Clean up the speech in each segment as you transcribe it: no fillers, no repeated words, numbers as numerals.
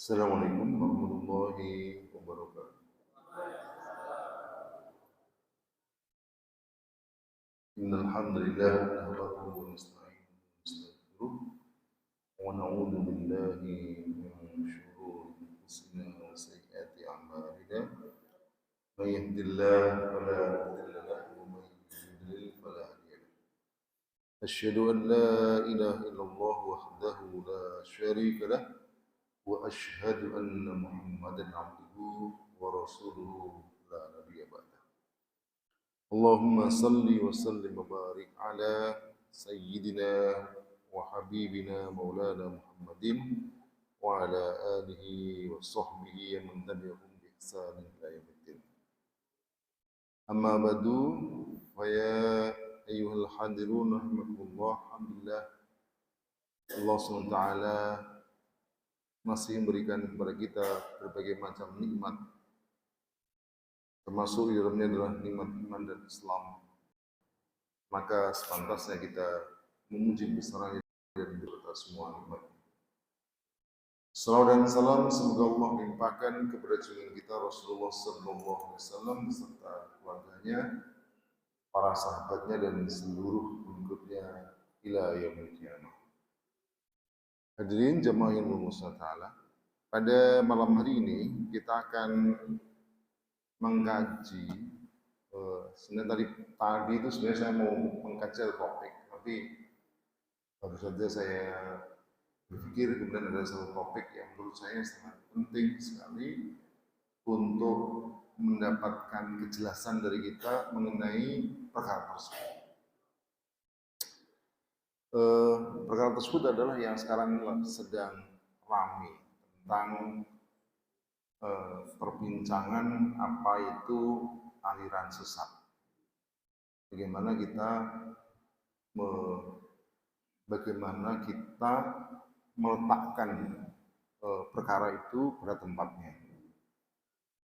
Assalamualaikum warahmatullahi wabarakatuh. Innal hamdalillah nahmaduhu wa nasta'inuhu wa nastaghfiruh wa na'udzu billahi min shururi anfusina wa sayyiati a'malina. May yahdihillahu fala mudilla lahu wa may yudlil fala hadiya lahu. Asyhadu an la ilaha illallah wahdahu la syarika lah wa asyhadu anna Muhammadan abduhu wa rasuluhu la nabiyya ba'da. Allahumma salli wa sallim wa barik ala sayyidina wa habibina maulana Muhammadin wa ala alihi wa sahbihi wa man tabi'ahum bi ihsanin ila yaumiddin. Amma ba'du, fa ya ayyuhal hadirun rahimakumullah. Alhamdulillah Allah SWT masih memberikan kepada kita berbagai macam nikmat, termasuk di dalamnya adalah nikmat iman dan Islam. Maka sepantasnya kita memuji besarannya dan berkata semua nikmat. Salawat dan salam semoga Allah limpahkan kepada junjungan kita Rasulullah sallallahu alaihi wasallam beserta keluarganya, para sahabatnya dan seluruh pengikutnya ila yaumil qiyamah. Hadirin jamaah yang bermusyawarah taala, pada malam hari ini kita akan mengkaji sebenarnya tadi itu sebenarnya saya mau mengkaji topik, tapi baru saja saya berpikir kemudian ada satu topik yang menurut saya sangat penting sekali untuk mendapatkan kejelasan dari kita mengenai perkara tersebut. Perkara tersebut adalah yang sekarang sedang ramai tentang perbincangan apa itu aliran sesat. Bagaimana kita meletakkan perkara itu pada tempatnya.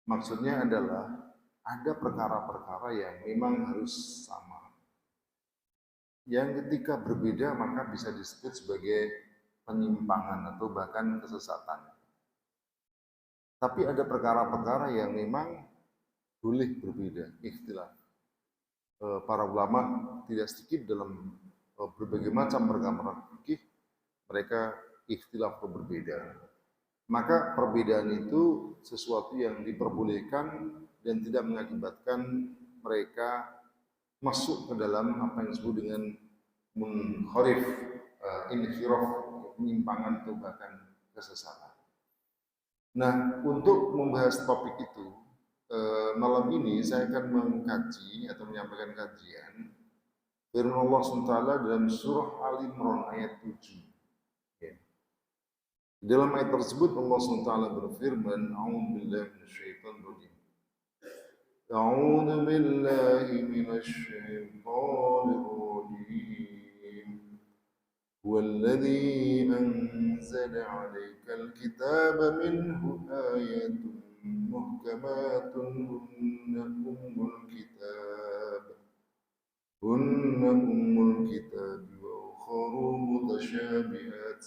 Maksudnya adalah ada perkara-perkara yang memang harus sama. Yang ketika berbeda maka bisa disebut sebagai penyimpangan atau bahkan kesesatan. Tapi ada perkara-perkara yang memang boleh berbeda, ikhtilaf. Para ulama tidak sedikit dalam berbagai macam perkara fikih mereka ikhtilaf atau berbeda. Maka perbedaan itu sesuatu yang diperbolehkan dan tidak mengakibatkan mereka masuk ke dalam apa yang disebut dengan munharif, inhiraf, penyimpangan atau bahkan kesesatan. Nah, untuk membahas topik itu, malam ini saya akan mengkaji atau menyampaikan kajian firman Allah SWT dalam surah Al-Imran ayat 7. Ya. Di dalam ayat tersebut Allah SWT berfirman, A'udzubillahi minasyaitonir rajim. أعوذ بالله من الشيطان الرجيم هو الذي أنزل عليك الكتاب منه آيات محكمات هن أم الكتاب وأخر متشابهات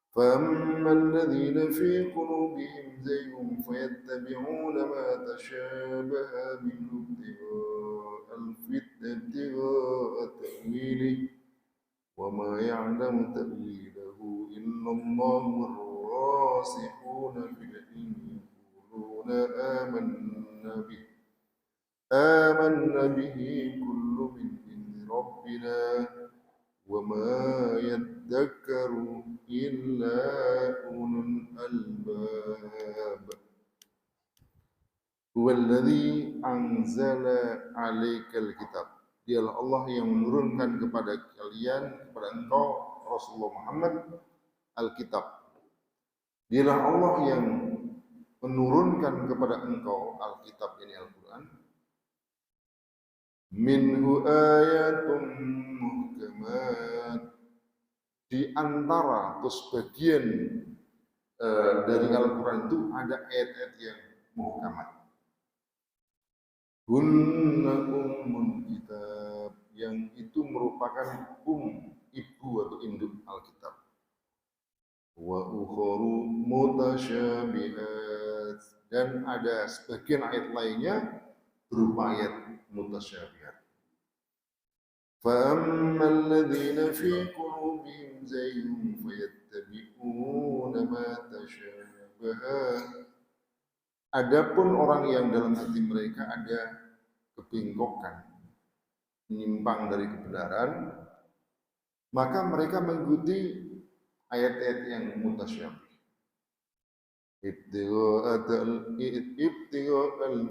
فأما الذين في قلوبهم زيغ فيتبعون ما تشابه منه ابتغاء تأويله وما يعلم تأويله إلا الله والراسخون في العلم يقولون آمنا به كل من عند ربنا وما يذكر إلا أولو الألباب هو الذي أنزل عليك الكتاب. Dialah Allah yang menurunkan kepada kalian, kepada engkau Rasulullah Muhammad Alkitab. Dialah Allah yang menurunkan kepada engkau Alkitab, ini Al-Quran. Minhu ayatun muhkamat, di antara atau sebagian dari Al-Quran itu ada ayat-ayat yang muhkamat. Hunna ummul kitab, yang itu merupakan ibu atau induk Alkitab. wa ukharu mutasyabihat, dan ada sebagian ayat lainnya berupa ayat mutasyabihat. فَأَمَّا الَّذِينَ فِي قُلُوبِهِمْ زَيْغٌ فَيَتَّبِعُونَ مَا تَشَابَهَ. Adapun orang yang dalam hati mereka ada kebengkokan, menyimpang dari kebenaran, maka mereka mengikuti ayat-ayat yang mutasyabih. Ibtighaa'al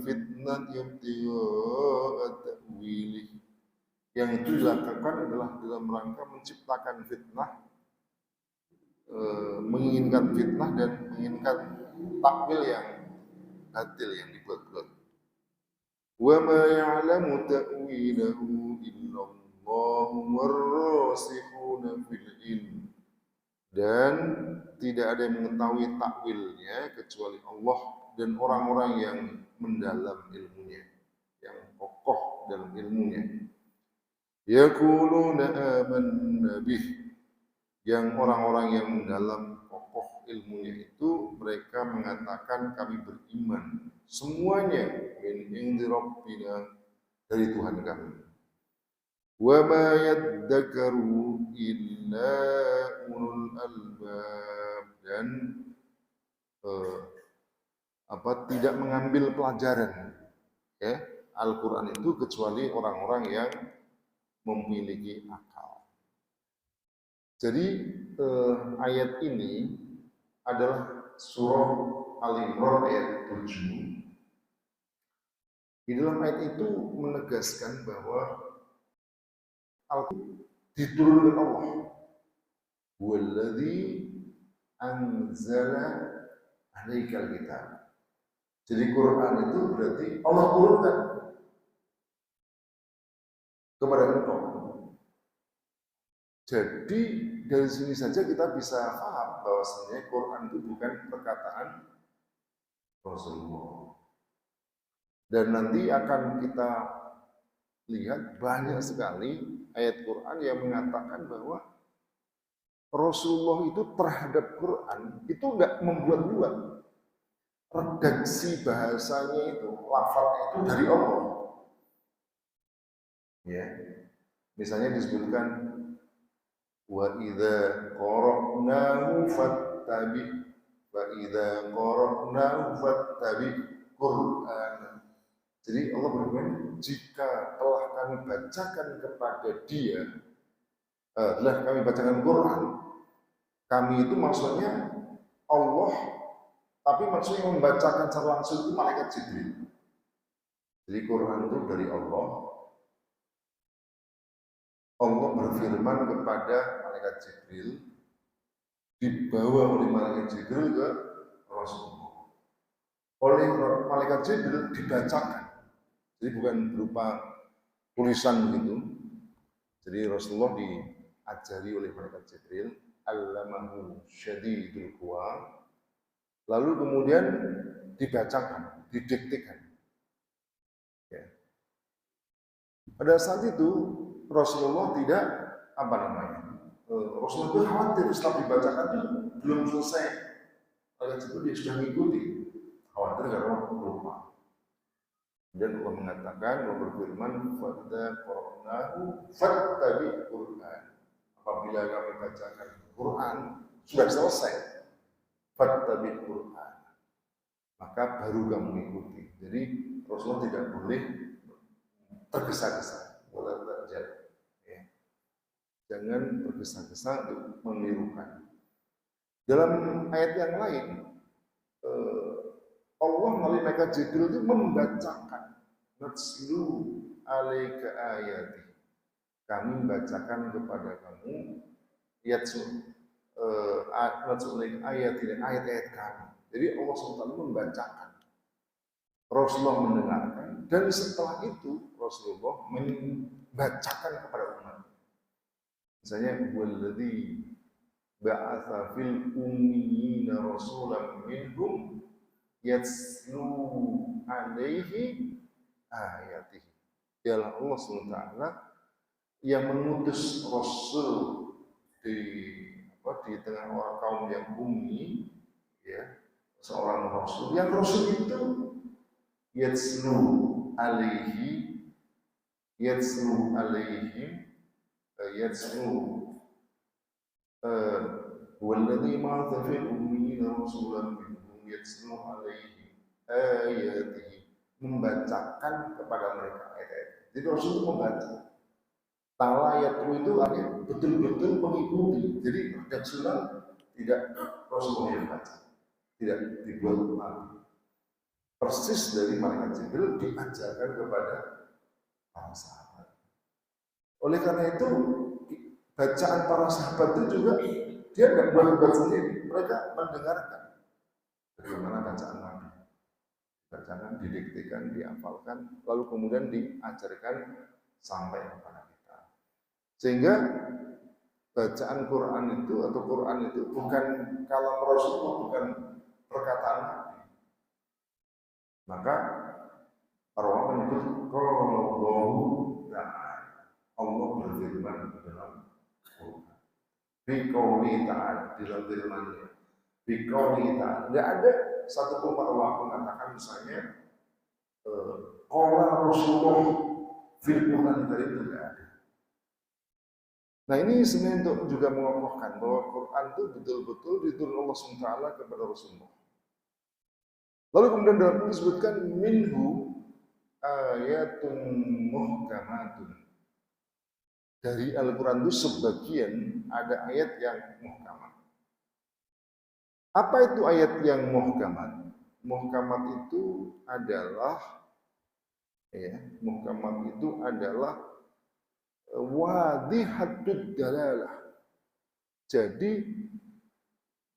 fitnah, ibtigha'a ta'wilih. Yang itu dilakukan adalah dalam rangka menciptakan fitnah, menginginkan fitnah dan menginginkan takwil yang batil, yang dibuat-buat. Wa ma ya'lamu ta'wilahu illallah warrasikhuna fil ilm. Dan tidak ada yang mengetahui takwilnya kecuali Allah dan orang-orang yang mendalam ilmunya, yang kokoh dalam ilmunya. Yaquluna amanna bih, yang orang-orang yang mendalam kokoh ilmunya itu mereka mengatakan kami beriman semuanya min indi rabbina, dari Tuhan kami. Wa ma yadzakaru illa ulul albab, dan tidak mengambil pelajaran ya Al-Qur'an itu kecuali orang-orang yang memiliki akal. Jadi ayat ini adalah surah Al-Imran ayat 7. Di dalam ayat itu menegaskan bahwa Al-Quran diturunkan Allah. Walladzi anzala alaikal kitab. Jadi Quran itu berarti Allah turunkan kepada engkau. Jadi dari sini saja kita bisa paham bahwasanya Quran itu bukan perkataan Rasulullah. Dan nanti akan kita lihat banyak sekali ayat Quran yang mengatakan bahwa Rasulullah itu terhadap Quran itu enggak membuat-buat. Redaksi bahasanya itu, lafaznya itu dari Allah. Ya. Misalnya disebutkan wa idza qara'nahu fattabi, wa idza qara'nahu fattabi Qur'an. Jadi Allah berfirman, jika telah kami bacakan kepada dia, telah kami bacakan Quran, kami itu maksudnya Allah, tapi maksudnya membacakan secara langsung itu malaikat Jibril. Jadi Quran itu dari Allah. Allah berfirman kepada malaikat Jibril, dibawa oleh malaikat Jibril ke Rasulullah. Oleh malaikat Jibril dibacakan. Jadi bukan berupa tulisan begitu. Jadi Rasulullah diajari oleh malaikat Jibril, allamahu syadidul quwa, lalu kemudian dibacakan, didiktekan. Ya. Pada saat itu Rasulullah tidak Rasulullah itu khawatir setelah dibacakan itu belum selesai. Malaikat Jibril dia sudah mengikuti, khawatir karena lupa. Dan Allah mengatakan, Allah berfirman, "Fadza qara'nahu fattabi Qur'an." Apabila kami bacakan Quran sudah selesai, fattabi Qur'an, maka baru kamu mengikuti. Jadi Rasulullah tidak boleh tergesa-gesa, ya. Jangan tergesa-gesa untuk menirukan. Dalam ayat yang lain, Allah melalui malaikat Jibril itu membacakan, natslu alaika ayati, kami bacakan kepada kamu ayat-ayat kami. Jadi Allah SWT membacakan, Rasulullah mendengarkan, dan setelah itu Rasulullah membacakan kepada umat. Misalnya, walladzi ba'atsa fil ummiyina rasulan minhum yatslu alaihi ayatihi. Dialah Allah SWT yang mengutus Rasul di di tengah orang kaum yang ummi, ya, seorang rasul. Yang rasul itu yatslu alaihi, yatslu alaihim, yatslu walladzi ba'atha fil ummiyina rasulan minhum yatslu alaihim ayatihi, membacakan kepada mereka ayat-ayat. Jadi rasul itu membaca. Tala yatlu itu artinya betul-betul mengikuti. Jadi redaksional tidak Rasulullah yang baca, tidak dibuat nabi. Persis dari malaikat Jibril diajarkan kepada para sahabat. Oleh karena itu bacaan para sahabat itu juga dia tidak buat sendiri, mereka mendengarkan bagaimana bacaan Nabi. Bacaan didiktikan, dihafalkan, lalu kemudian diajarkan sampai kepada kita. Sehingga bacaan Quran itu atau Quran itu bukan kalam Rasulullah, bukan perkataan Nabi. Maka para ulama menyebut kalau Allah berfirman dalam Quran. Biqauli ta'ala, dalam firman-Nya. Biqauli ta'ala. Tidak ada satu pun para ulama mengatakan misalnya qala Rasulullah fil Quran itu tidak ada. Nah ini sebenarnya untuk juga mengokohkan bahwa Quran itu betul-betul diturunkan Allah SWT kepada Rasulullah. Lalu kemudian dalam ini disebutkan minhu ayatun muhkamatun. Dari Al-Quran itu sebagian ada ayat yang muhkamat. Apa itu ayat yang muhkamat? Muhkamat itu adalah wadihatud dalalah. Jadi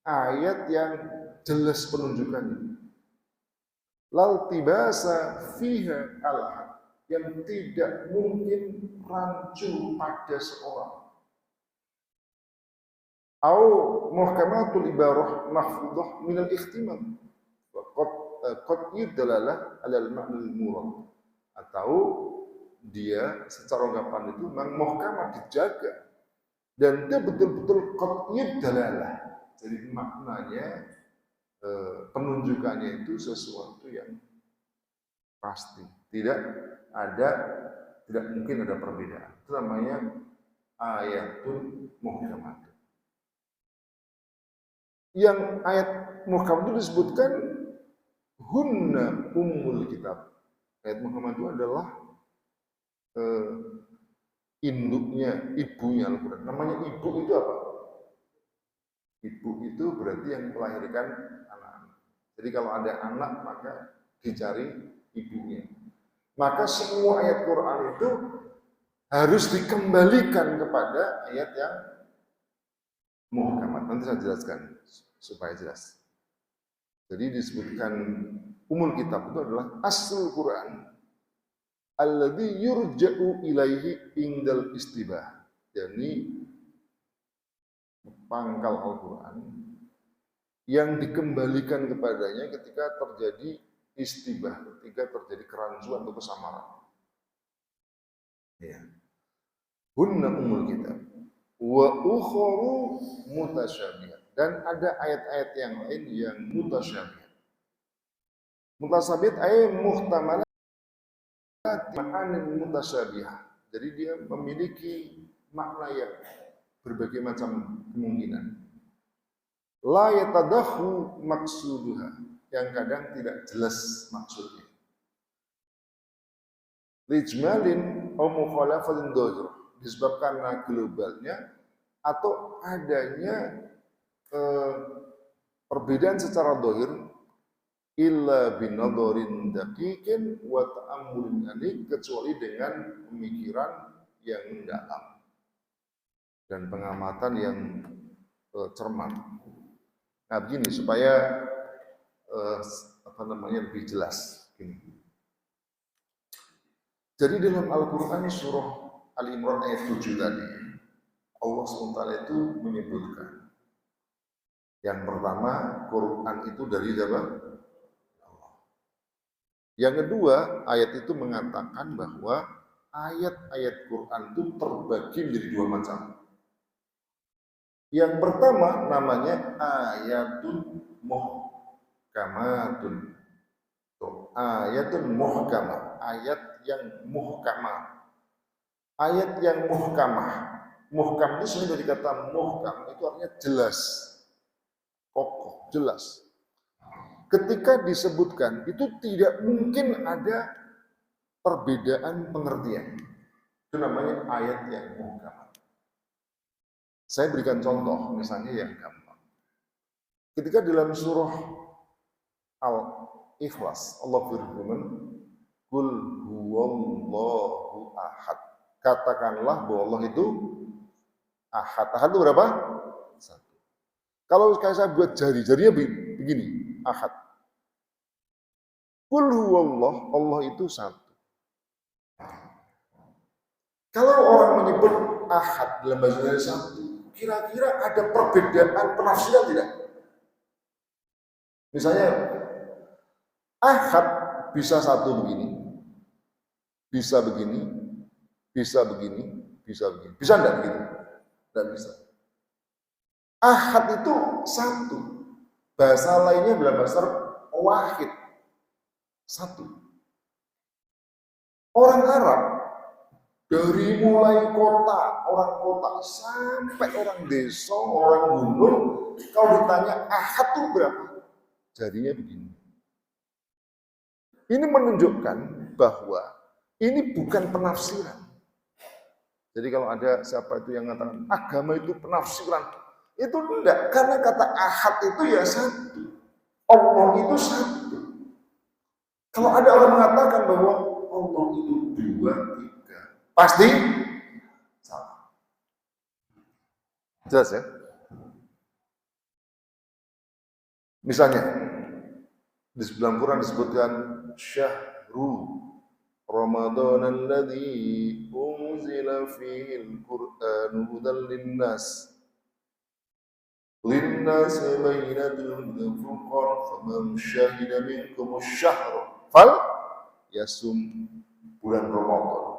ayat yang jelas penunjukannya. Lal tibasa fiha al-haq, yang tidak mungkin rancu pada seorang. Au muhkamatul ibarah mahfudah min al-ikhtimam. Qad yudalalah alal ma'nal murad. Atau dia secara ungkapan itu memang muhkamat dijaga dan dia betul-betul qat'iyud dalalah. Jadi maknanya penunjukannya itu sesuatu yang pasti, tidak mungkin ada perbedaan. Itu namanya ayatun muhkamat. Yang ayat muhkamat itu disebutkan hunna ummul kitab. Ayat muhkamat itu adalah induknya, ibunya Al-Quran. Namanya ibu itu apa? Ibu itu berarti yang melahirkan anak-anak. Jadi kalau ada anak maka dicari ibunya. Maka semua ayat Quran itu harus dikembalikan kepada ayat yang muhkamat. Nanti saya jelaskan supaya jelas. Jadi disebutkan umul kitab itu adalah asal Quran alladzi yurja'u ilaihi indal istibah. Jadi pangkal Al-Quran yang dikembalikan kepadanya ketika terjadi istibah, ketika terjadi kerancuan atau kesamaran. Ya. Hunna ummul kitab wa ukharu mutasyabihat. Dan ada ayat-ayat yang lain yang mutasyabihat. Mutasyabihat ay muhtamalat ma'anin mutasyabihat. Jadi dia memiliki makna yang berbagai macam kemungkinan. La yatadahu maksuduha, yang kadang tidak jelas maksudnya. Lijmalin au mukhalafatin dhahir, disebabkan karena globalnya atau adanya perbedaan secara dhahir, illa binadharin daqiqin wa ta'ammulin anik, kecuali dengan pemikiran yang mendalam dan pengamatan yang cermat. Nah begini supaya lebih jelas. Gini. Jadi dalam Al-Quran surah Al-Imran ayat 7 tadi, Allah SWT itu menyebutkan yang pertama Quran itu dari siapa? Allah. Yang kedua ayat itu mengatakan bahwa ayat-ayat Quran itu terbagi menjadi dua macam. Yang pertama namanya ayatun muhkamatun. Ayatun muhkamah, ayat yang muhkamah. Ayat yang muhkamah. Muhkam itu sebenarnya dari kata muhkam itu artinya jelas, kokoh, jelas. Ketika disebutkan itu tidak mungkin ada perbedaan pengertian. Itu namanya ayat yang muhkam. Saya berikan contoh misalnya yang gampang. Ketika dalam surah Al-Ikhlas Allah berfirman, "Qul huwallahu ahad." Katakanlah bahwa Allah itu ahad. Ahad itu berapa? Satu. Kalau kayak saya buat jari-jarinya begini, ahad. Qul huwallah, Allah itu satu. Kalau orang menyebut ahad dalam bahasa Indonesia satu, kira-kira ada perbedaan penafsiran tidak? Misalnya, ahad bisa satu begini, bisa begini, bisa begini, bisa begini. Bisa enggak begitu? Tidak bisa. Ahad itu satu. Bahasa lainnya dalam bahasa wahid. Satu. Orang Arab dari mulai orang kota sampai orang desa, orang gunung, kalau ditanya ahad itu berapa? Jadinya begini. Ini menunjukkan bahwa ini bukan penafsiran. Jadi kalau ada siapa itu yang mengatakan agama itu penafsiran, itu enggak, karena kata ahad itu ya satu. Allah itu satu. Kalau ada orang mengatakan bahwa Allah itu dua, tiga, pasti salah. Jelas ya? Misalnya, di dalam Quran disebutkan syahru Ramadan alladzi unzila fihi al-Qur'an hudan linnas bayyinatin minal furqan faman syahida minkum asy-syahra fal yasum. Bulan Ramadan,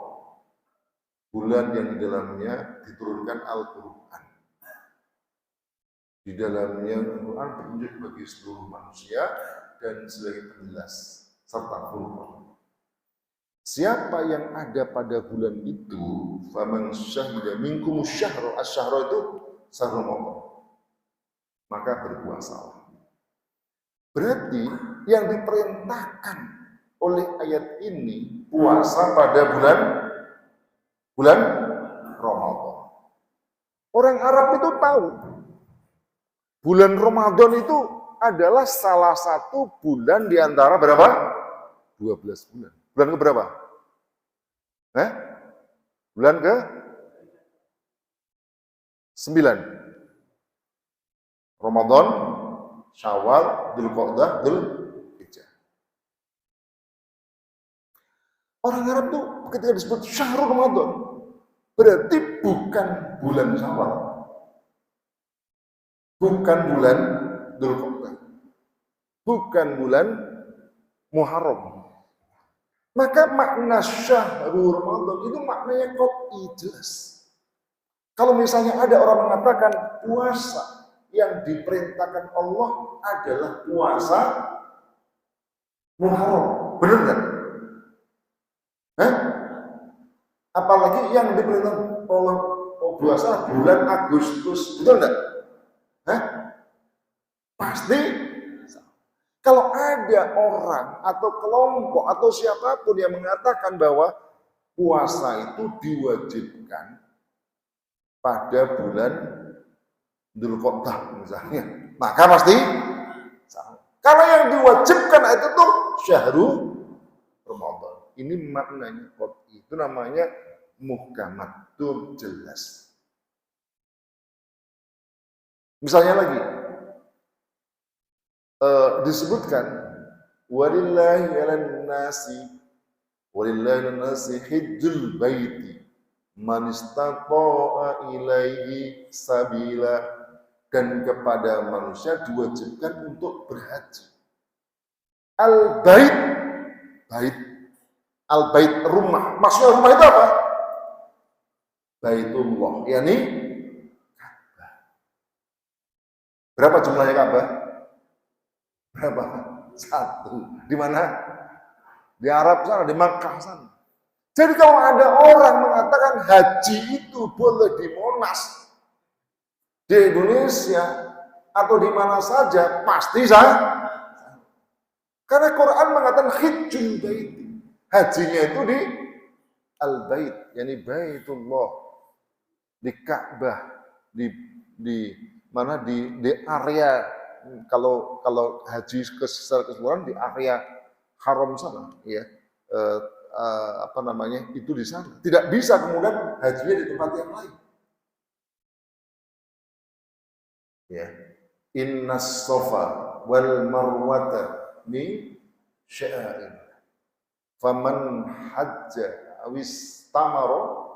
bulan yang di dalamnya diturunkan Al-Qur'an. Di dalamnya Al-Qur'an petunjuk bagi seluruh manusia dan sebagai penjelas serta furqan. Siapa yang ada pada bulan itu, faman syahida minkum asy-syahra, asy-syahra itu syahrul Ramadan, maka berpuasalah. Berarti yang diperintahkan oleh ayat ini puasa pada bulan Ramadan. Orang Arab itu tahu bulan Ramadan itu adalah salah satu bulan di antara berapa? 12 bulan. Bulan ke berapa? Bulan ke 9. Ramadan, Syawal, Dzulqa'dah, Dzulhijjah. Orang Arab tuh ketika disebut Syahrul Ramadan, berarti bukan bulan Syawal, bukan bulan Dzulqa'dah, bukan bulan Muharram. Maka makna Syahrul Ramadan itu maknanya qat'i, jelas. Kalau misalnya ada orang mengatakan puasa yang diperintahkan Allah adalah puasa Muharram, benar nggak? Apalagi yang diperintahkan Allah puasa bulan Agustus, betul nggak? Pasti. Kalau ada orang atau kelompok atau siapapun yang mengatakan bahwa puasa itu diwajibkan pada bulan Dzulqa'dah misalnya, maka pasti salah. Kalau yang diwajibkan itu tuh Syahrul Ramadan. Ini maknanya qat'i. Itu namanya muhkamat, itu jelas. Misalnya lagi disebutkan walillahi 'alan nasi hajjul baiti man istata'a ilaihi sabila, dan kepada manusia diwajibkan untuk berhaji. Al-bait, al-bait rumah. Maksudnya rumah itu apa? Baitullah, yakni Ka'bah. Berapa jumlahnya Ka'bah? Berapa? Satu. Di mana? Di Arab sana, di Makkah sana. Jadi kalau ada orang mengatakan haji itu boleh di Monas, di Indonesia, atau di mana saja, pasti sah. Karena Quran mengatakan hijjul bait. Hajinya itu di al-bait, yakni baitullah, di Ka'bah, di mana di area, kalau haji secara keseluruhan di area haram sana, ya. Apa namanya, itu di sana. Tidak bisa kemudian hajinya di tempat yang lain. Ya. Innas safa wal marwata min sya'air. Faman hajja awis tamaro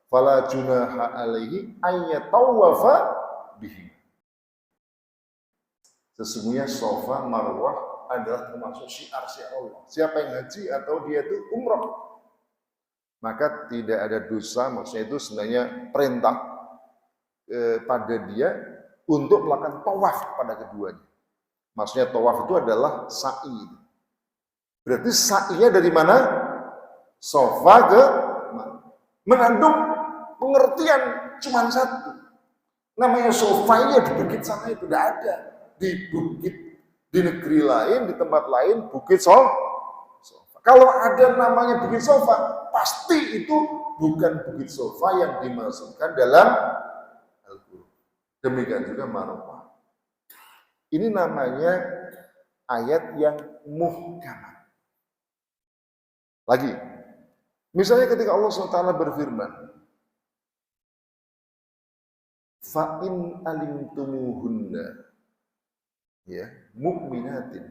fala junaha alaihi ayyatawafa bihi. Sesungguhnya Safa Marwah adalah termasuk syiar Allah. Siapa yang haji atau dia itu umrah, maka tidak ada dosa. Maksudnya itu sebenarnya perintah pada dia untuk melakukan tawaf pada keduanya. Maksudnya tawaf itu adalah sa'i. Berarti sa'inya dari mana? Safa ke mengandung pengertian cuma satu. Namanya Safa ini di bukit sana itu tidak ada. Di bukit, di negeri lain, di tempat lain, bukit Safa. Kalau ada namanya bukit Safa, pasti itu bukan bukit Safa yang dimasukkan dalam Al-Quran. Demikian juga Marwah. Ini namanya ayat yang muhkamat. Lagi, misalnya ketika Allah SWT berfirman, fa'in alimtumuhunna ya mu'minatin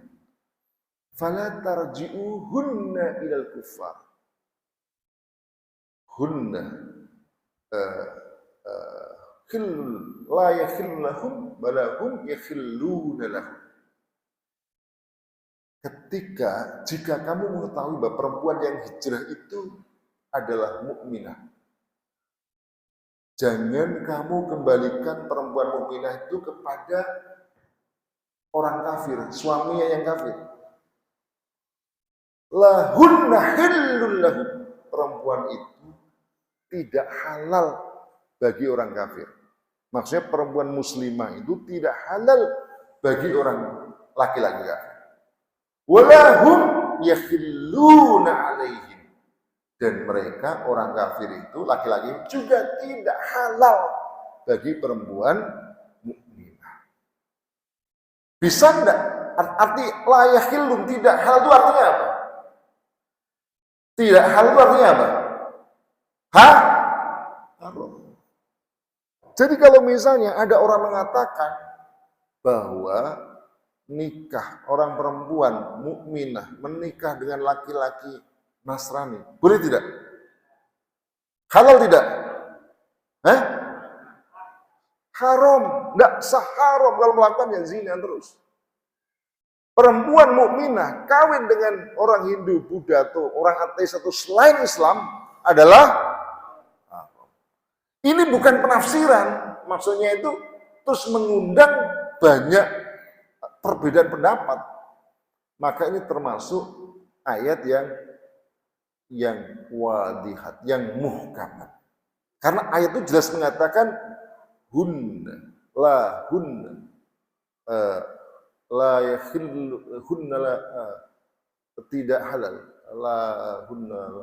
fala tarji'uhunna ilal kuffar. Hunna la yakhillahum balahum yakhilluna lahum. Jika kamu mengetahui bahwa perempuan yang hijrah itu adalah mukminah, jangan kamu kembalikan perempuan mukminah itu kepada orang kafir, suaminya yang kafir. Lahunna hillun lahum. Perempuan itu tidak halal bagi orang kafir. Maksudnya perempuan muslimah itu tidak halal bagi orang laki-laki kafir. Walahum yakhilluna alaihim. Dan mereka orang kafir itu laki-laki juga tidak halal bagi perempuan mukminah. Bisa enggak? Arti la yakhillun tidak halal itu artinya apa? Tidak halal itu artinya apa? Haram. Jadi kalau misalnya ada orang mengatakan bahwa nikah orang perempuan mukminah menikah dengan laki-laki Nasrani, boleh tidak? Halal tidak? Haram, tidak sah, haram kalau melakukannya, zina terus. Perempuan mukminah kawin dengan orang Hindu, Buddha atau orang ateis atau selain Islam adalah haram. Ini bukan penafsiran, maksudnya itu terus mengundang banyak perbedaan pendapat. Maka ini termasuk ayat yang wadihat, yang muhkamat. Karena ayat itu jelas mengatakan hunna la yakhillu hunna tidak halal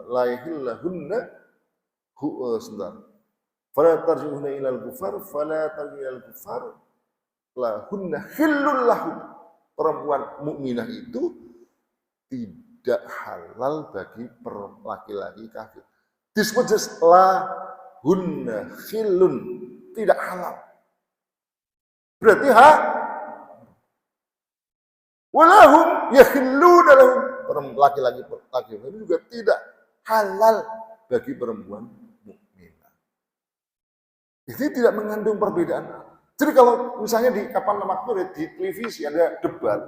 la yahilla hunna sebentar. Fala tarjuhuna ilal kufar fala tarjuhuna ilal kufar la hunna khillul lahum. Perempuan mukminah itu tidak halal bagi laki-laki kafir. Disebut just la hunna khillun, tidak halal. Berarti walahum yakhilluna lahum. Laki-laki itu juga tidak halal bagi perempuan mukminah. Ini tidak mengandung perbedaan. Jadi kalau misalnya di kapan waktu di televisi ada debat,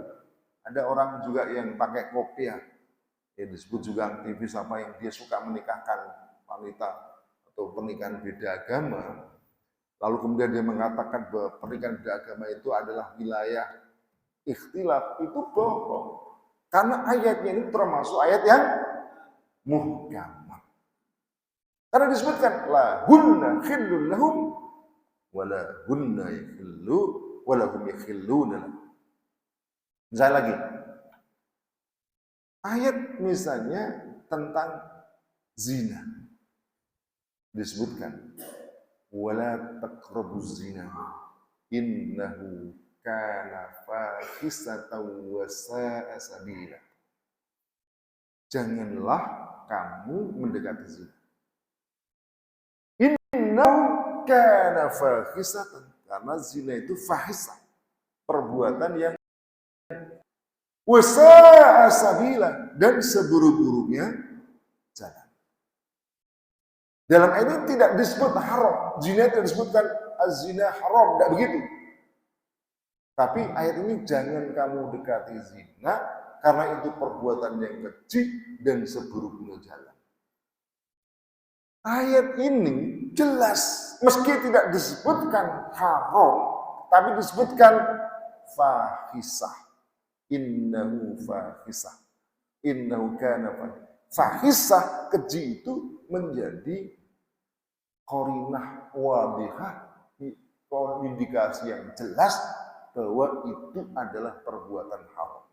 ada orang juga yang pakai kopiah, disebut juga aktivis yang dia suka menikahkan wanita atau pernikahan beda agama. Lalu kemudian dia mengatakan bahwa pernikahan beda agama itu adalah wilayah ikhtilaf, itu bohong. Karena ayatnya ini termasuk ayat yang muhkamah. Karena disebutkan lahunna khillun lahum wala hunna yakhillu wala hum yakhilluna. Misalnya lagi, ayat misalnya tentang zina disebutkan wala taqrabuz zina innahu kana fahisatan wa sa'a sabila. Janganlah kamu mendekati zina. Innahu kana fahisatan, karena zina itu fahisah, perbuatan yang wa sa'a sabila, dan seburuk-buruknya jalan. Dalam ayat ini tidak disebut haram, zina tidak disebutkan az-zina haram, tidak begitu. Tapi ayat ini jangan kamu dekati zina karena itu perbuatan yang keji dan seburuknya jalan. Ayat ini jelas, meski tidak disebutkan haram, tapi disebutkan fahisah. Innahu fahisah. Innahu kana fahisah, keji itu menjadi qarinah wadihah, indikasi yang jelas bahwa itu adalah perbuatan haram.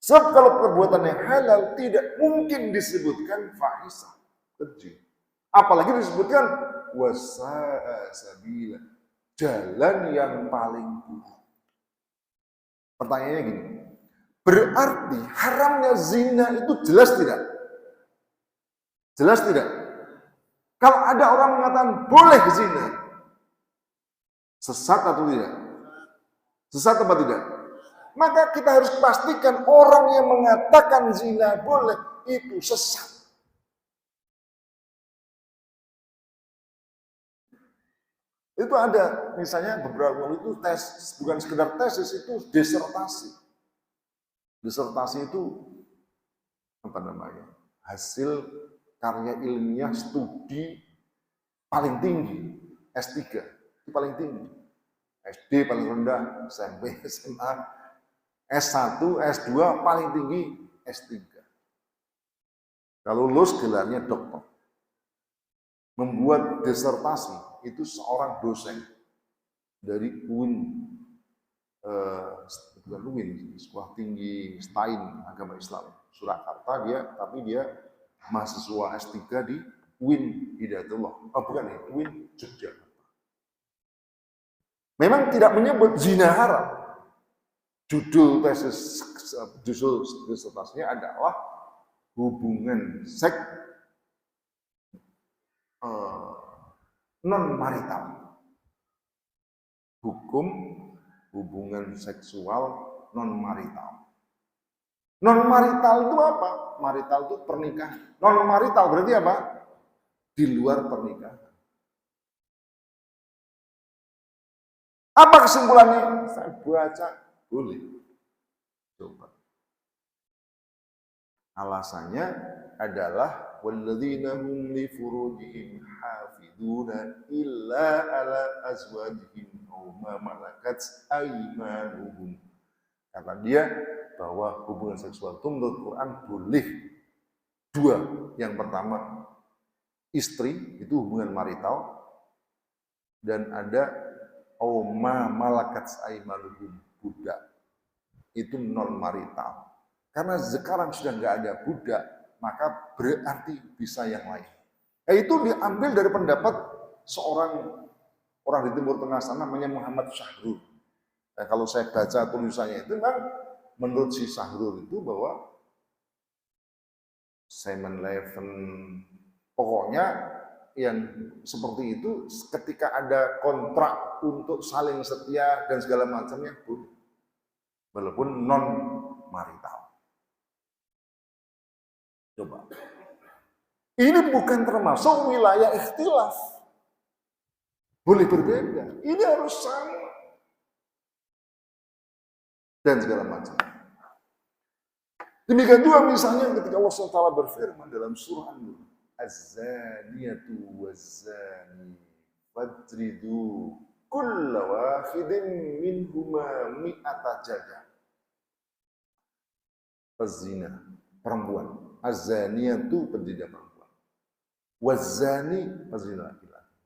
Sebab kalau perbuatan yang halal tidak mungkin disebutkan fahisah, keji. Apalagi disebutkan wasa'a sabila, jalan yang paling buruk. Pertanyaannya gini, berarti haramnya zina itu jelas tidak? Jelas tidak? Kalau ada orang mengatakan boleh zina, sesat atau tidak? Sesat atau tidak? Maka kita harus pastikan orang yang mengatakan zina boleh itu sesat. Itu ada, misalnya beberapa waktu itu tes, bukan sekedar tesis, itu disertasi. Disertasi itu apa namanya? Hasil karya ilmiah studi paling tinggi, S3 itu paling tinggi. SD paling rendah, SMP, SMA, S1, S2 paling tinggi, S3. Kalau lulus gelarnya dokter. Membuat disertasi itu seorang dosen dari UIN, bukan UIN, sekolah tinggi Stein agama Islam Surakarta tapi dia mahasiswa S3 di UIN Hidayatullah, bukan ya, UIN Jogja. Memang tidak menyebut zina haram. Judul disertasinya adalah hubungan seks non-marital. Hukum hubungan seksual non-marital. Non-marital itu apa? Marital itu pernikahan. Non-marital berarti apa? Di luar pernikahan. Apa kesimpulannya? Saya baca, boleh. Coba. Alasannya adalah walladzina hum li furujihim hafiduna illa ala azwajihim aw ma malakat aymanuhum. Kata dia bahwa hubungan seksual itu menurut Quran boleh dua. Yang pertama istri, itu hubungan marital, dan ada aw ma malakat aymanuhum, budak, itu non marital. Karena sekarang sudah nggak ada budak, maka berarti bisa yang lain. Itu diambil dari pendapat seorang orang di Timur Tengah sana namanya Muhammad Syahrul. Kalau saya baca tulisannya itu memang menurut si Syahrul itu bahwa Simon Leven, pokoknya yang seperti itu ketika ada kontrak untuk saling setia dan segala macamnya pun walaupun non marital. Coba. Ini bukan termasuk wilayah ikhtilaf. Boleh berbeda. Ini harus sama. Dan segala macam. Demikian juga misalnya ketika Allah SWT berfirman dalam surah An-Nur, Az-zaniyatu waz-zani fajridu kulla wahidin minhuma mi'ata jaldah. Pezina, perempuan. Az-zaniyatu pezina perempuan. Waz-zani pezina laki-laki.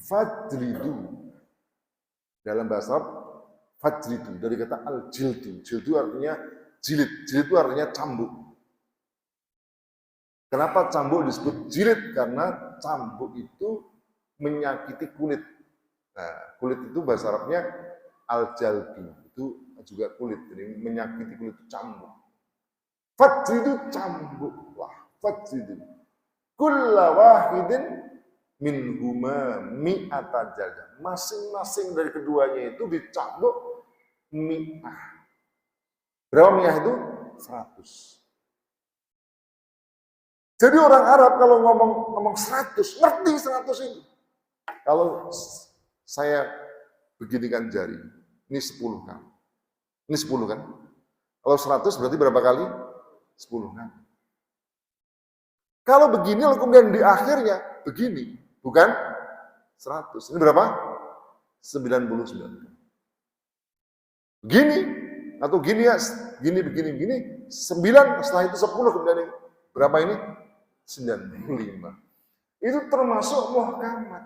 Fajridu. Dalam bahasa Arab, fajridu dari kata al-jildu. Jildu artinya jilid. Jilid itu artinya cambuk. Kenapa cambuk disebut jilid? Karena cambuk itu menyakiti kulit. Nah, kulit itu bahasa Arabnya al-jaldu. Itu juga kulit. Jadi menyakiti kulit itu cambuk. Fajridu cambuk. Wah, fajridu. Kulla wahidin minhuma mi'ata jaldah. Masing-masing dari keduanya itu dicambuk mi'ah. Berapa mi'ah itu? 100. Jadi orang Arab kalau ngomong 100, ngerti 100 ini. Kalau saya beginikan jari, ini 10 kali. Ini 10 kan? Kalau 100 berarti berapa kali? 10 kali. Kalau begini lalu kemudian di akhirnya begini, bukan 100. Ini berapa? 99. Begini atau gini ya, begini 9, setelah itu 10 kemudian ini. Berapa ini? 95. Itu termasuk muhkamat.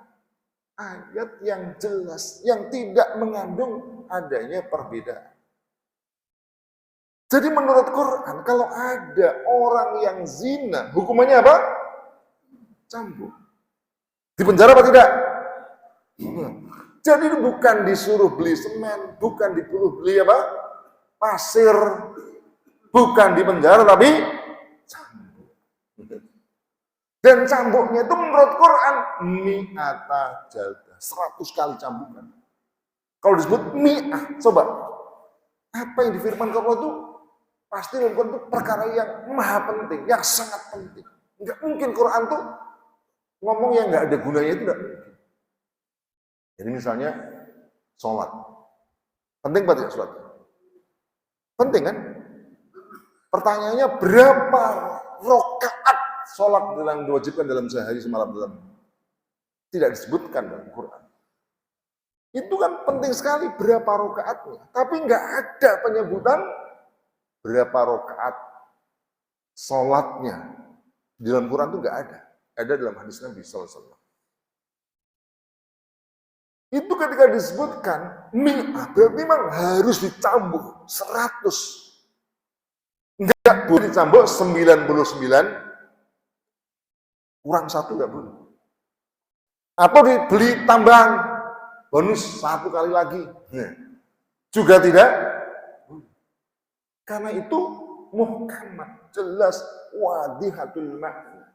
Ayat yang jelas, yang tidak mengandung adanya perbedaan. Jadi menurut Quran, kalau ada orang yang zina, hukumannya apa? Cambuk. Di penjara apa tidak? Jadi bukan disuruh beli semen, bukan disuruh beli apa? Pasir, bukan di penjara tapi cambuk. Dan cambuknya itu menurut Quran mi'ata jaldah, 100 kali cambukan. Kalau disebut mi'ah, coba apa yang difirmankan Allah itu pasti itu perkara yang maha penting, yang sangat penting. Enggak mungkin Quran tuh ngomong yang enggak ada gunanya itu enggak mungkin. Jadi misalnya sholat, penting apa tidak sholat? Penting kan? Pertanyaannya berapa rakaat sholat yang diwajibkan dalam sehari semalam dalam? Tidak disebutkan dalam Quran. Itu kan penting sekali berapa rakaatnya, tapi enggak ada penyebutan berapa rakaat sholatnya. Di dalam Quran itu enggak ada. Ada dalam hadis Nabi SAW. Itu ketika disebutkan mi'ah, berarti memang harus dicambuk 100. Enggak boleh dicambuk 99 kurang 1 enggak boleh. Atau dibeli tambahan bonus 1 kali lagi. Juga tidak. Karena itu muhkamat, jelas, wadihatul makna.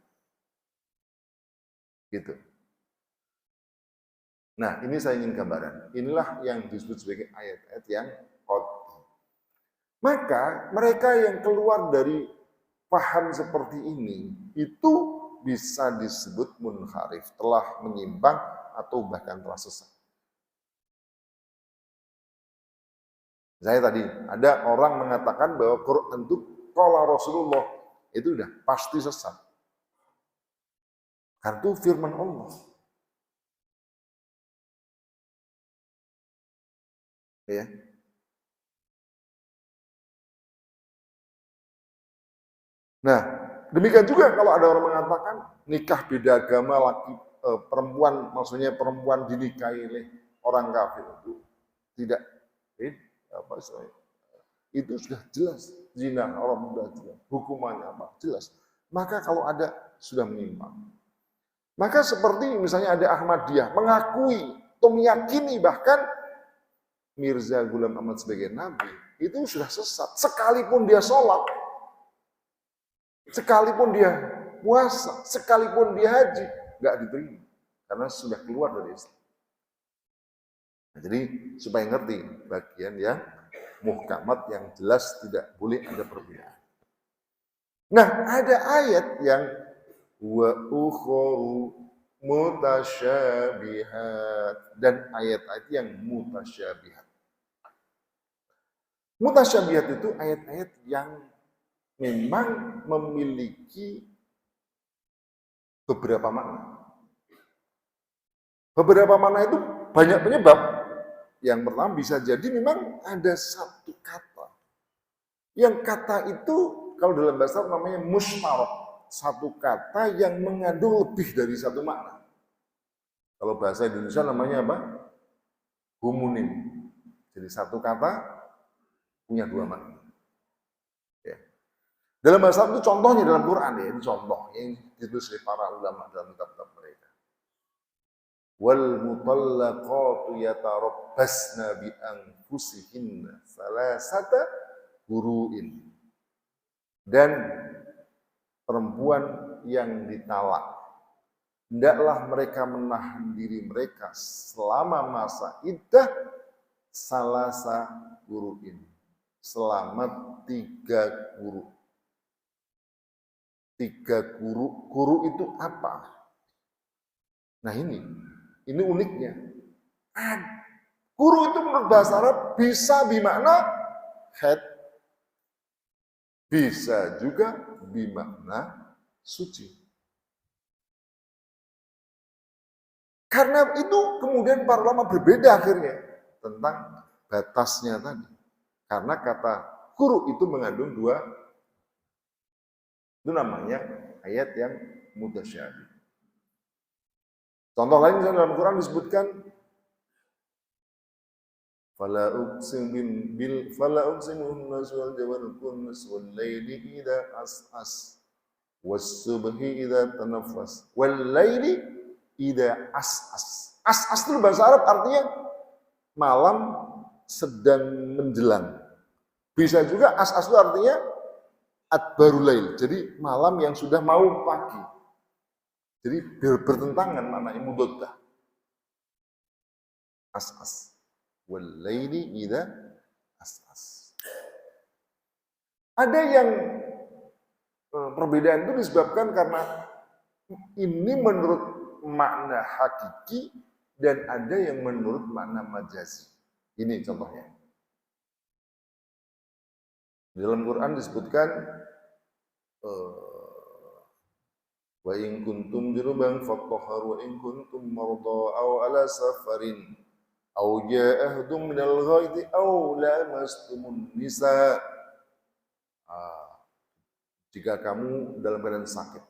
Gitu. Nah, ini saya ingin gambaran. Inilah yang disebut sebagai ayat-ayat yang qat'i. Maka mereka yang keluar dari paham seperti ini itu bisa disebut munharif, telah menyimpang atau bahkan telah sesat. Saya tadi ada orang mengatakan bahwa Quran itu qala Rasulullah, itu udah pasti sesat. Karena itu firman Allah. Ya. Nah, demikian juga kalau ada orang mengatakan nikah beda agama perempuan, maksudnya perempuan dinikahi oleh orang kafir itu tidak itu sudah jelas zina, orang sudah jelas hukumannya apa jelas. Maka kalau ada sudah menyimpang. Maka seperti misalnya ada Ahmadiyah mengakui atau meyakini bahkan Mirza Ghulam Ahmad sebagai nabi, itu sudah sesat. Sekalipun dia sholat, sekalipun dia puasa, sekalipun dia haji, nggak diterima karena sudah keluar dari Islam. Nah, jadi supaya ngerti bagian yang muhkamat yang jelas tidak boleh ada perbedaan. Nah, ada ayat yang wa ukharu mutasyabihat dan ayat-ayat yang mutasyabihat. Mutasyabihat itu ayat-ayat yang memang memiliki beberapa makna. Beberapa makna itu banyak penyebab. Yang pertama bisa jadi memang ada satu kata. Yang kata itu kalau dalam bahasa Arab namanya mushtarak. Satu kata yang mengandung lebih dari satu makna. Kalau bahasa Indonesia namanya apa? Homonim. Jadi satu kata punya dua makna. Ya. Dalam bahasa Arab itu contohnya dalam Quran ya, ini contoh yang ditulis oleh para ulama dalam kitab-kitab mereka. Wal mutallaqatu yatarabbasna bi anfusihinna salasata quru'in. Dan perempuan yang ditalak hendaklah mereka menahan diri mereka selama masa iddah salasa quru'in, selama 3 quru. 3 quru. Quru itu apa? Nah ini uniknya. Quru itu menurut bahasa Arab bisa bermakna haid, bisa juga bermakna suci. Karena itu kemudian para ulama berbeda akhirnya tentang batasnya tadi. Karena kata quru itu mengandung 2, itu namanya ayat yang mutasyabih. Contoh lain misalnya dalam Quran disebutkan fala uqsimu bin-nas wal kunnas wal laili idza as'as was subhi idza tanaffas wal laili idza as'as. As'as itu bahasa Arab artinya malam sedang menjelang. Bisa juga as'as itu artinya adbarul lail. Jadi malam yang sudah mau pagi. Jadi bertentangan maknanya mudoddah. As-as. Wal-laili idza as-as. Ada yang perbedaan itu disebabkan karena ini menurut makna hakiki dan ada yang menurut makna majazi. Ini contohnya. Di dalam Quran disebutkan wa in kuntum junuban fatahharu wa in kuntum marda aw ala safarin aw jaa ahdum minal ghaidi aw lamastumun nisa. Jika kamu dalam keadaan sakit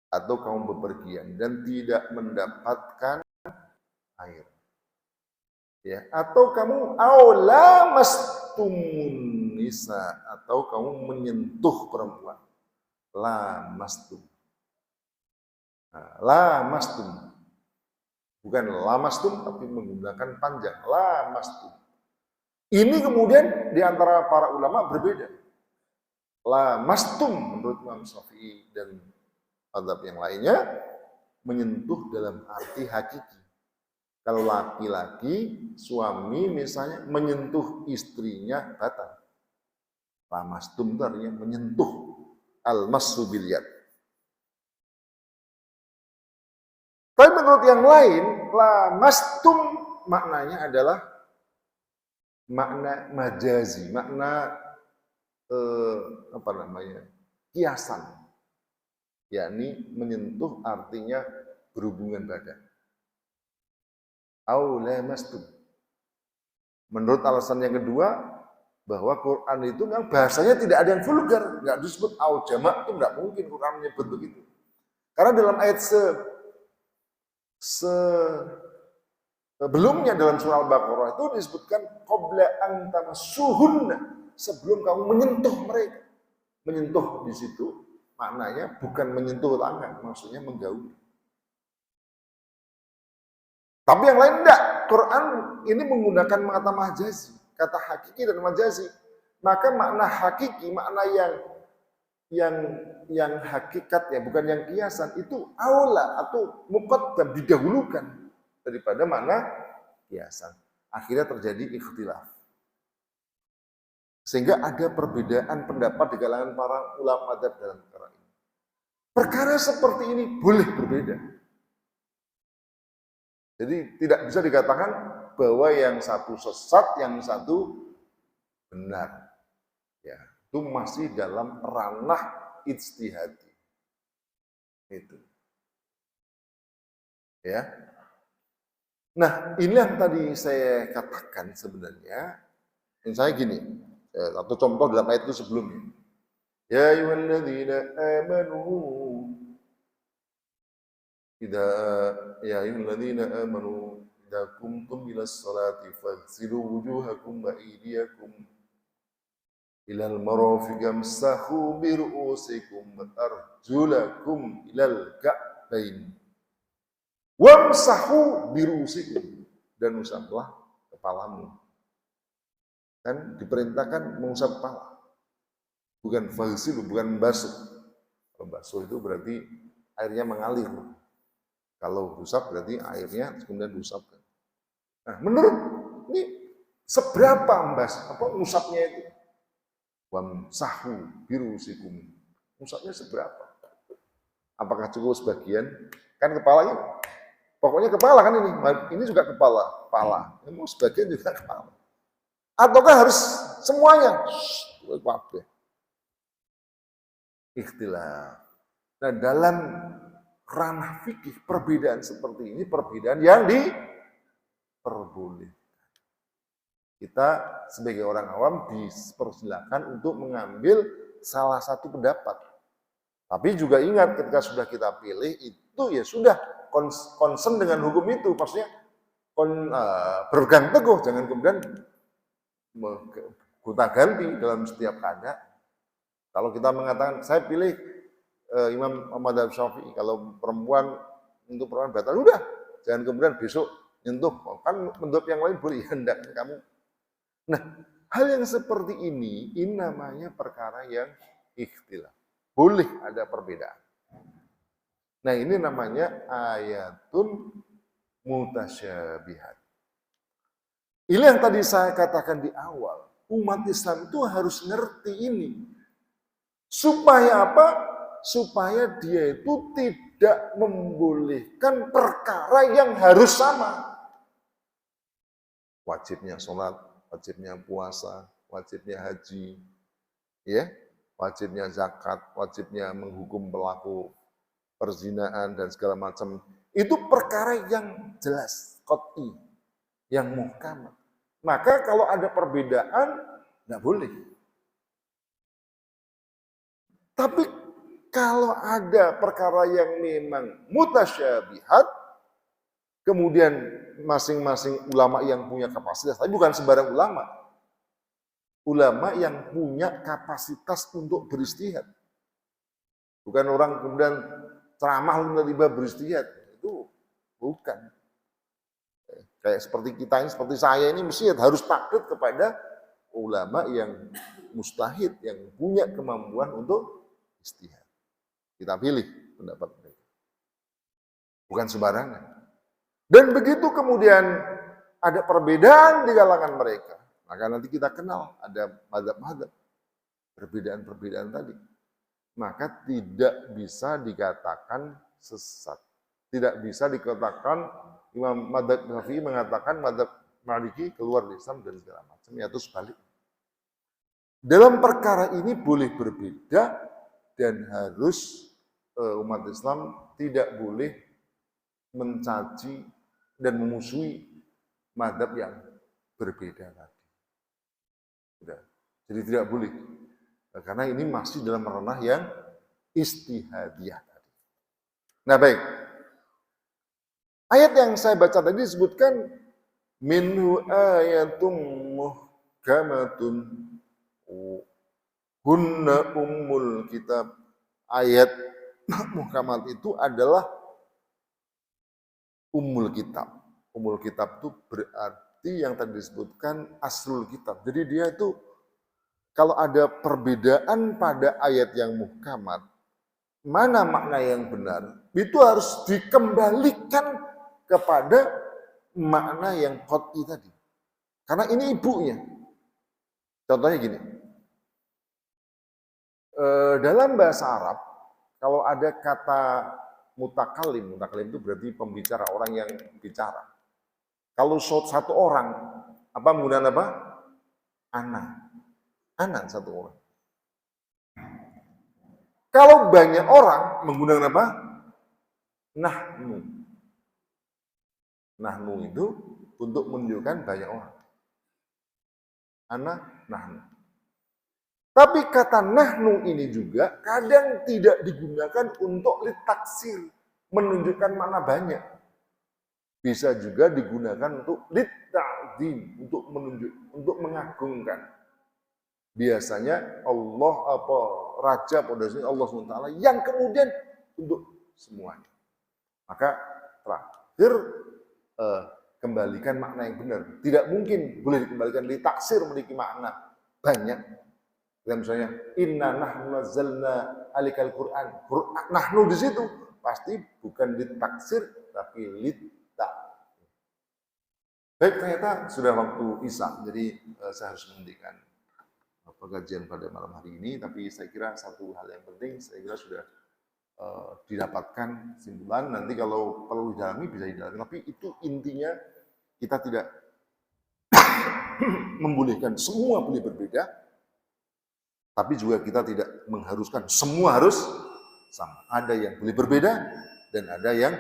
atau kamu bepergian dan tidak mendapatkan air, ya, atau kamu aw lamastumun nisa, atau kamu menyentuh perempuan, lamastum. Lamastum, bukan lamastum tapi menggunakan panjang, lamastum. Ini kemudian di antara para ulama berbeda. Lamastum menurut Imam Syafi'i dan mazhab yang lainnya menyentuh dalam arti hakiki. Kalau laki-laki suami misalnya menyentuh istrinya batal. Lamastum itu artinya menyentuh, al-massu bil yad. Tapi menurut yang lain, lamastum maknanya adalah makna majazi, makna kiasan, yakni menyentuh artinya berhubungan badan. Au lamastum. Menurut alasan yang kedua, bahwa Quran itu memang bahasanya tidak ada yang vulgar, nggak disebut au jamak, itu nggak mungkin Quran menyebut begitu. Karena dalam ayat sebelumnya dalam surah Al-Baqarah itu disebutkan qabla an tamassuhunna, sebelum kamu menyentuh mereka. Menyentuh di situ maknanya bukan menyentuh tangan, maksudnya menggauli. Tapi yang lain enggak. Quran ini menggunakan kata majazi, kata hakiki dan majazi. Maka makna hakiki, makna yang hakikat ya, bukan yang kiasan, itu aula atau muqaddam, didahulukan daripada makna kiasan. Akhirnya terjadi ikhtilaf. Sehingga ada perbedaan pendapat di kalangan para ulama madzhab dalam perkara ini. Perkara seperti ini boleh berbeda. Jadi tidak bisa dikatakan bahwa yang satu sesat, yang satu benar. Ya, itu masih dalam ranah ijtihadi. Itu. Ya. Nah, ini yang tadi saya katakan sebenarnya, misalnya gini, atau contoh dalam ayat itu sebelumnya. Ya ayyuhalladzina amanu idza ya ayyuhalladzina amanu idza qumtum ilas salati faghsilu wujuhakum wa aydiyakum ilal marafiq amsahu bi ru'usikum wa arjulakum ilal ka'bain wamsahu bi ru'usikum, dan usaplah kepalamu. Kan diperintahkan mengusap kepala, bukan faghsilu, bukan membasuh. Kalau basuh itu berarti airnya mengalir. Kalau usap berarti airnya kemudian diusapkan. Nah, menurut ini seberapa ngusapnya itu? Wamsahu birusikum. Ngusapnya seberapa? Apakah cukup sebagian? Kan kepalanya, pokoknya kepala kan ini. Ini juga kepala. Mau sebagian juga kepala. Ataukah harus semuanya? Ikhtilaf. Nah, dalam ranah fikih perbedaan seperti ini perbedaan yang diperbolehkan. Kita sebagai orang awam dipersilakan untuk mengambil salah satu pendapat. Tapi juga ingat ketika sudah kita pilih itu ya sudah concern dengan hukum itu, maksudnya berpegang teguh, jangan kemudian gonta-ganti dalam setiap keadaan. Kalau kita mengatakan saya pilih Imam Ahmad Syafi'i, kalau perempuan untuk perempuan batal, udah, jangan kemudian besok nyentuh, kan menurut yang lain boleh, hendak kamu. Nah, hal yang seperti ini namanya perkara yang ikhtilaf. Boleh ada perbedaan. Nah, ini namanya ayatun mutasyabihat. Ini yang tadi saya katakan di awal. Umat Islam itu harus ngerti ini. Supaya apa? Supaya dia itu tidak membolehkan perkara yang harus sama. Wajibnya sholat, wajibnya puasa, wajibnya haji, ya, wajibnya zakat, wajibnya menghukum pelaku perzinaan dan segala macam. Itu perkara yang jelas, qat'i, yang muhkam. Maka kalau ada perbedaan, tidak boleh. Tapi kalau ada perkara yang memang mutasyabihat, kemudian masing-masing ulama yang punya kapasitas, tapi bukan sembarang ulama. Ulama yang punya kapasitas untuk beristihad. Bukan orang kemudian ceramah tiba-tiba beristihad. Itu bukan. Kayak seperti kita ini, seperti saya ini mesti harus taklid kepada ulama yang mustahid, yang punya kemampuan untuk istihad. Kita pilih pendapat mereka. Bukan sembarangan. Dan begitu kemudian ada perbedaan di kalangan mereka, maka nanti kita kenal ada mazhab-mazhab, perbedaan-perbedaan tadi. Maka tidak bisa dikatakan sesat. Tidak bisa dikatakan Imam Madzhab Syafi'i mengatakan Madzhab Maliki keluar dari Islam dan segala macam, yaitu sebaliknya. Dalam perkara ini boleh berbeda dan harus umat Islam tidak boleh mencaci dan memusuhi mazhab yang berbeda tadi. Jadi tidak boleh. Karena ini masih dalam ranah yang istihadiyah tadi. Nah, baik. Ayat yang saya baca tadi disebutkan minhu ayatum muhkamatun hunna ummul kitab. Ayat muhkamat itu adalah ummul kitab. Ummul kitab itu berarti yang tadi disebutkan aslul kitab. Jadi dia itu kalau ada perbedaan pada ayat yang muhkamat, mana makna yang benar, itu harus dikembalikan kepada makna yang qat'i tadi. Karena ini ibunya. Contohnya gini, dalam bahasa Arab, kalau ada kata mutakalim itu berarti pembicara, orang yang bicara. Kalau satu orang, apa menggunakan apa? Ana satu orang. Kalau banyak orang menggunakan apa? Nahnu. Nahnu itu untuk menunjukkan banyak orang. Ana, nahnu. Tapi kata nahnu ini juga kadang tidak digunakan untuk litaksir, menunjukkan makna banyak. Bisa juga digunakan untuk litta'zim, untuk menunjuk, untuk mengagungkan. Biasanya Allah apa Raja pada Allah SWT yang kemudian untuk semuanya. Maka terakhir kembalikan makna yang benar. Tidak mungkin boleh dikembalikan litaksir memiliki makna banyak. Misalnya inna nahnu nazzalna alikal Quran. Nahnu di situ pasti bukan litaksir tapi litta. Baik, ternyata sudah waktu Isya, jadi saya harus menghentikan pengajian pada malam hari ini. Tapi saya kira satu hal yang penting, saya kira sudah didapatkan kesimpulan. Nanti kalau perlu didalami bisa didalami. Tapi itu intinya kita tidak membolehkan semua boleh berbeda, tapi juga kita tidak mengharuskan semua harus sama. Ada yang boleh berbeda dan ada yang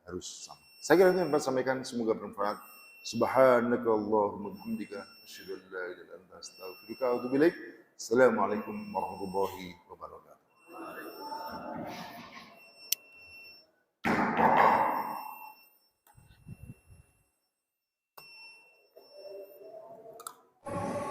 harus sama. Saya kira itu yang saya sampaikan, semoga bermanfaat. Subhanakallahumma bihamdika asyhadu an la ilaha illa anta astaghfiruka wa atubu ilaik. Assalamualaikum warahmatullahi wabarakatuh.